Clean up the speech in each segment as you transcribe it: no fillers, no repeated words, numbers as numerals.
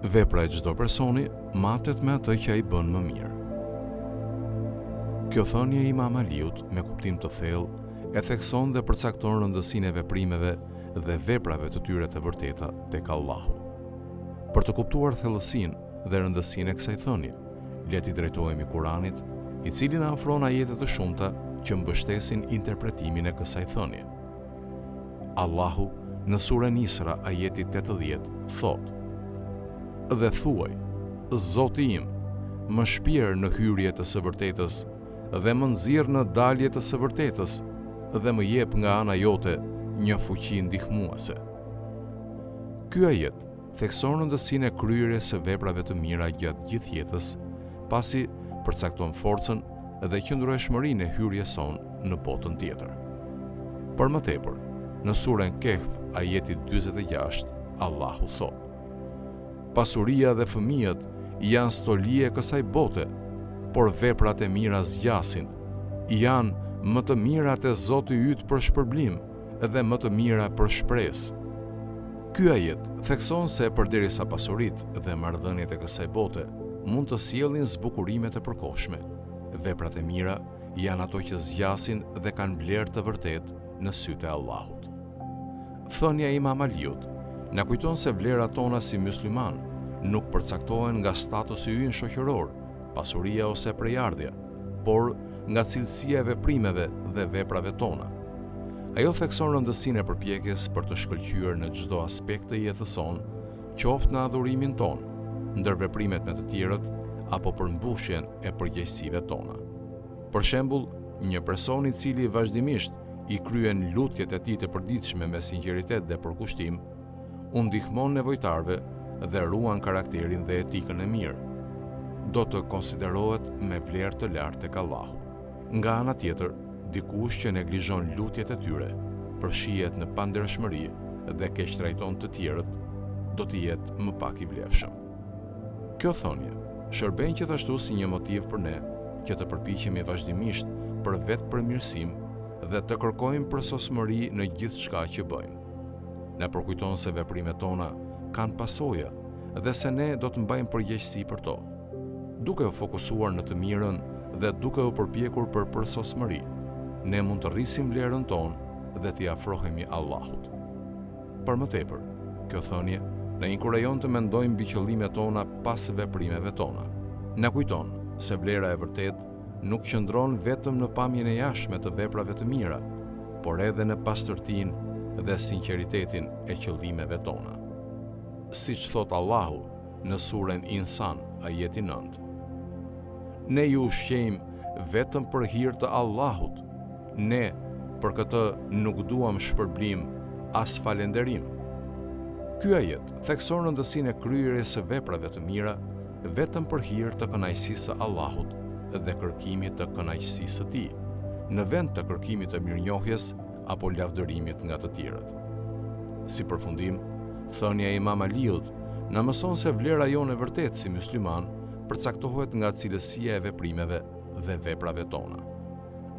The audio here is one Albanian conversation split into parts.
Vepra e çdo personi matet me atë që ai bën më mirë. Kjo thënie e Imam Aliut, me kuptim të thellë, e thekson dhe përcakton rëndësinë e veprimeve dhe veprave të tyre të vërteta tek Allahu. Për të kuptuar thellësinë dhe rëndësinë e kësaj thënie, le t'i drejtohemi Kuranit, i cili na ofron ajete të shumta që mbështesin interpretimin e kësaj thënie. Allahu në surën Isra ajeti 80 thotë: "Dhe thuaj, Zoti im, më shpir në hyrje të së vërtetës dhe më nxirr në dalje të së vërtetës dhe më jep nga ana jote një fuqi ndihmuese." Ky ajet thekson rëndësinë e kryerjes së veprave të mira gjatë gjithë jetës, pasi përcakton forcën dhe qëndrueshmërinë e hyrjes sonë në botën tjetër. Për më tepër, në surën Kehf, ajeti 46, Allahu thotë: "Pasuria dhe fëmijët janë stoli e kësaj bote, por veprat e mira zgjasin, janë më të mirat e Zoti yt për shpërblim dhe më të mira për shpresë." Ky ajet thekson se përderisa pasuritë dhe marrëdhëniet e kësaj bote mund të sjellin zbukurime të përkohshme, veprat e mira janë ato që zgjasin dhe kanë vlerë të vërtetë në sytë e Allahut. Thënia e Imam Aliut na kujton se vlerat tona si musliman nuk përcaktohen nga statusi ynë shoqëror, pasuria ose prejardhja, por nga cilësia e veprimeve dhe veprave tona. Ajo thekson rëndësinë e përpjekjes për të shkëlqyer në çdo aspekt të jetës sonë, qoftë në adhurimin ton, ndër veprimet me të tjerët apo për mbushjen e përgjegjësive tona. Për shembull, një person i cili vazhdimisht i kryen lutjet e tij të përditshme me sinqeritet dhe përkushtim, u ndihmon nevojtarve dhe ruan karakterin dhe etikën e mirë, do të konsiderohet me vlerë të lartë tek Allahu. Nga ana tjetër, dikush që neglizhon lutjet e tyre, përfshihet në pandershmëri dhe keq trajton të tjerët, do të jetë më pak i vlefshëm. Kjo thënie shërben gjithashtu si një motiv për ne që të përpiqemi vazhdimisht për vetë përmirësim dhe të kërkojmë përsosmëri në gjithçka që bëjmë. Na përkujton se veprimet tona kanë pasoja dhe se ne do të mbajmë përgjegjësi për to. Duke u fokusuar në të mirën dhe duke u përpjekur për përsosmëri, ne mund të rrisim vlerën tonë dhe t'i afrohemi Allahut. Për më tepër, kjo thënie na inkurajon të mendojmë mbi qëllimet tona pas veprimeve tona. Na kujton se vlera e vërtetë nuk qëndron vetëm në pamjen e jashtme të veprave të mira, por edhe në pastërtinë dhe sinqeritetin e qëllimeve tona. Siç thot Allahu në surën Insan, ajeti 9: "Ne ju ushqejmë vetëm për hir të Allahut. Ne për këtë nuk duam shpërblim as falënderim." Ky ajet thekson rëndësinë e kryerjes së veprave të mira vetëm për hir të kënaqësisë së Allahut dhe kërkimit të kënaqësisë së Tij, në vend të kërkimit të mirënjohjes apo lavdërimit nga të tjerët. Si përfundim, thënia e Imam Aliut na mëson se vlera jonë e vërtetë si musliman përcaktohet nga cilësia e veprimeve dhe veprave tona.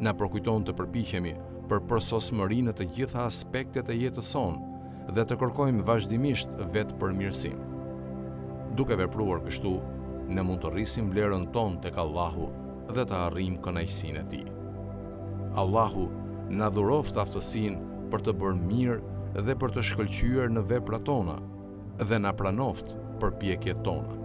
Na përkujton të përpiqemi për përsosmëri në të gjitha aspektet e jetës sonë dhe të kërkojmë vazhdimisht vetë përmirësim. Duke vepruar kështu, ne mund të rrisim vlerën tonë tek Allahu dhe të arrijmë kënaqësinë e Tij. Allahu na dhuroft aftësinë për të bërë mirë dhe për të shkëlqyer në veprat tona dhe na pranoft përpjekjet tona.